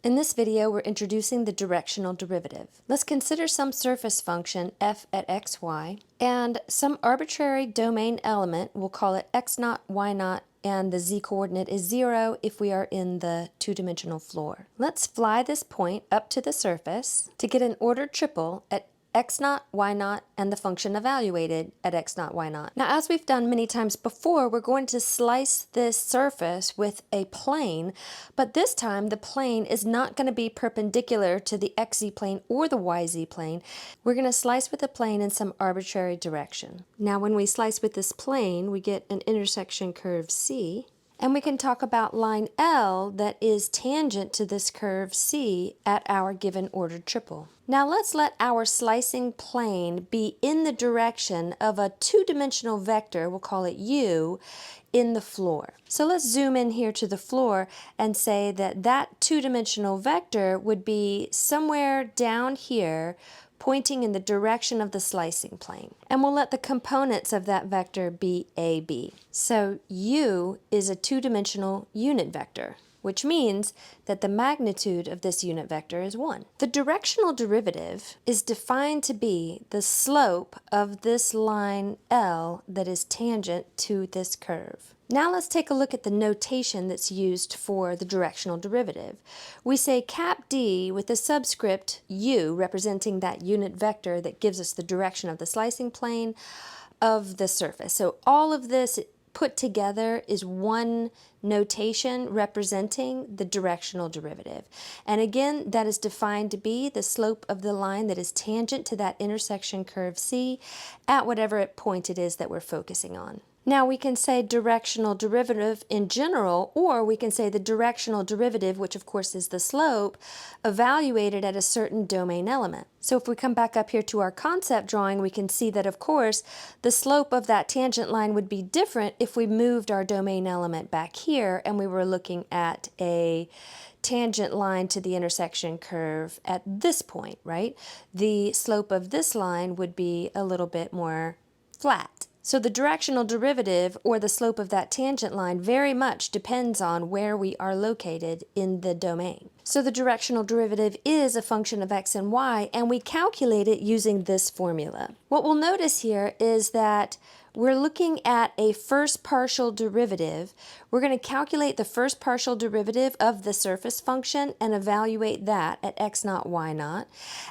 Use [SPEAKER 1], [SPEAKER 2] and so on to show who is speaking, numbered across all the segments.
[SPEAKER 1] In this video, we're introducing the directional derivative. Let's consider some surface function f at xy and some arbitrary domain element, we'll call it x0, y0, and the z-coordinate is 0 if we are in the two-dimensional floor. Let's fly this point up to the surface to get an ordered triple at x0, y0, and the function evaluated at x0, y0. Now, as we've done many times before, we're going to slice this surface with a plane, but this time the plane is not going to be perpendicular to the xz plane or the yz plane. We're going to slice with a plane in some arbitrary direction. Now, when we slice with this plane, we get an intersection curve C. And we can talk about line L that is tangent to this curve C at our given ordered triple. Now let's let our slicing plane be in the direction of a two-dimensional vector, we'll call it U, in the floor. So let's zoom in here to the floor and say that that two-dimensional vector would be somewhere down here pointing in the direction of the slicing plane. And we'll let the components of that vector be AB. So U is a two-dimensional unit vector, which means that the magnitude of this unit vector is 1. The directional derivative is defined to be the slope of this line L that is tangent to this curve. Now let's take a look at the notation that's used for the directional derivative. We say cap D with the subscript U representing that unit vector that gives us the direction of the slicing plane of the surface. So all of this put together is one notation representing the directional derivative. And again, that is defined to be the slope of the line that is tangent to that intersection curve C at whatever point it is that we're focusing on. Now we can say directional derivative in general, or we can say the directional derivative, which of course is the slope, evaluated at a certain domain element. So if we come back up here to our concept drawing, we can see that of course the slope of that tangent line would be different if we moved our domain element back here and we were looking at a tangent line to the intersection curve at this point, right? The slope of this line would be a little bit more flat. So the directional derivative, or the slope of that tangent line, very much depends on where we are located in the domain. So the directional derivative is a function of x and y, and we calculate it using this formula. What we'll notice here is that we're looking at a first partial derivative. We're going to calculate the first partial derivative of the surface function and evaluate that at x0, y0.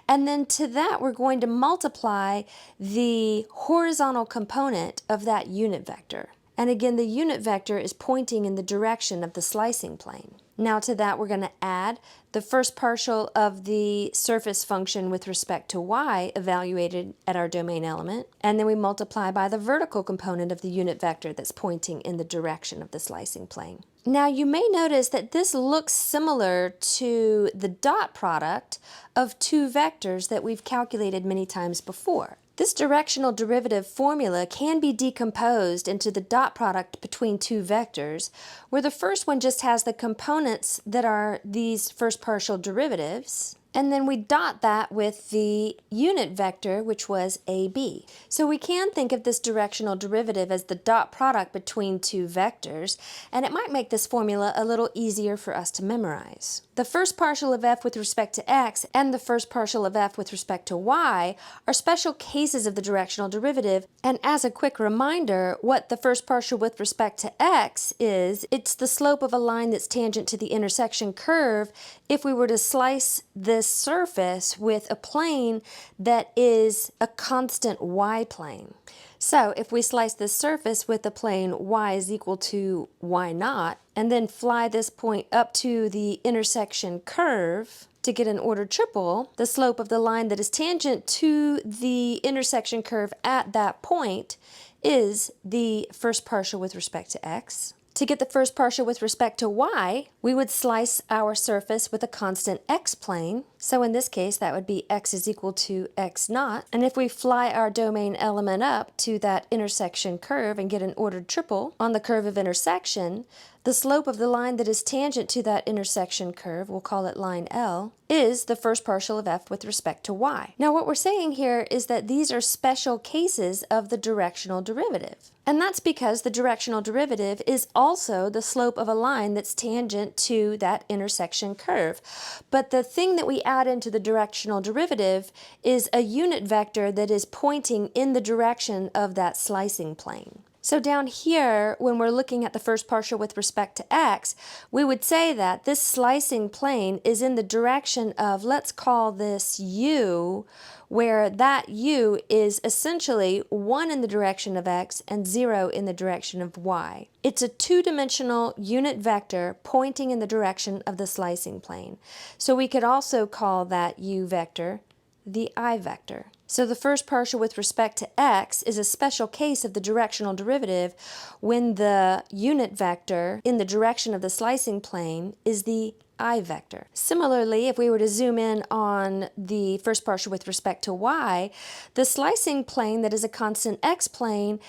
[SPEAKER 1] And then to that, we're going to multiply the horizontal component of that unit vector. And again, the unit vector is pointing in the direction of the slicing plane. Now to that, we're going to add the first partial of the surface function with respect to y evaluated at our domain element, and then we multiply by the vertical component of the unit vector that's pointing in the direction of the slicing plane. Now you may notice that this looks similar to the dot product of two vectors that we've calculated many times before. This directional derivative formula can be decomposed into the dot product between two vectors, where the first one just has the components that are these first partial derivatives, and then we dot that with the unit vector, which was AB. So we can think of this directional derivative as the dot product between two vectors, and it might make this formula a little easier for us to memorize. The first partial of f with respect to x and the first partial of f with respect to y are special cases of the directional derivative, and as a quick reminder, what the first partial with respect to x is, it's the slope of a line that's tangent to the intersection curve if we were to slice this surface with a plane that is a constant y-plane. So if we slice this surface with the plane y is equal to y0, and then fly this point up to the intersection curve to get an ordered triple, the slope of the line that is tangent to the intersection curve at that point is the first partial with respect to x. To get the first partial with respect to y, we would slice our surface with a constant x-plane. So in this case, that would be x is equal to x0. And if we fly our domain element up to that intersection curve and get an ordered triple on the curve of intersection, The slope of the line that is tangent to that intersection curve, we'll call it line L, is the first partial of f with respect to y. Now what we're saying here is that these are special cases of the directional derivative. And that's because the directional derivative is also the slope of a line that's tangent to that intersection curve. But the thing that we add into the directional derivative is a unit vector that is pointing in the direction of that slicing plane. So down here, when we're looking at the first partial with respect to x, we would say that this slicing plane is in the direction of, let's call this u, where that u is essentially 1 in the direction of x and 0 in the direction of y. It's a two-dimensional unit vector pointing in the direction of the slicing plane. So we could also call that u vector the I vector. So the first partial with respect to x is a special case of the directional derivative when the unit vector in the direction of the slicing plane is the I vector. Similarly, if we were to zoom in on the first partial with respect to y, the slicing plane that is a constant x plane,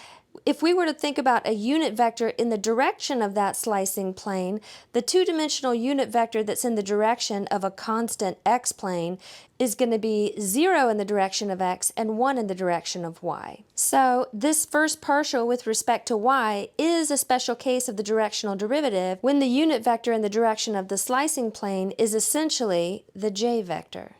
[SPEAKER 1] if we were to think about a unit vector in the direction of that slicing plane, the two-dimensional unit vector that's in the direction of a constant x plane is going to be 0 in the direction of x and 1 in the direction of y. So this first partial with respect to y is a special case of the directional derivative when the unit vector in the direction of the slicing plane is essentially the j vector.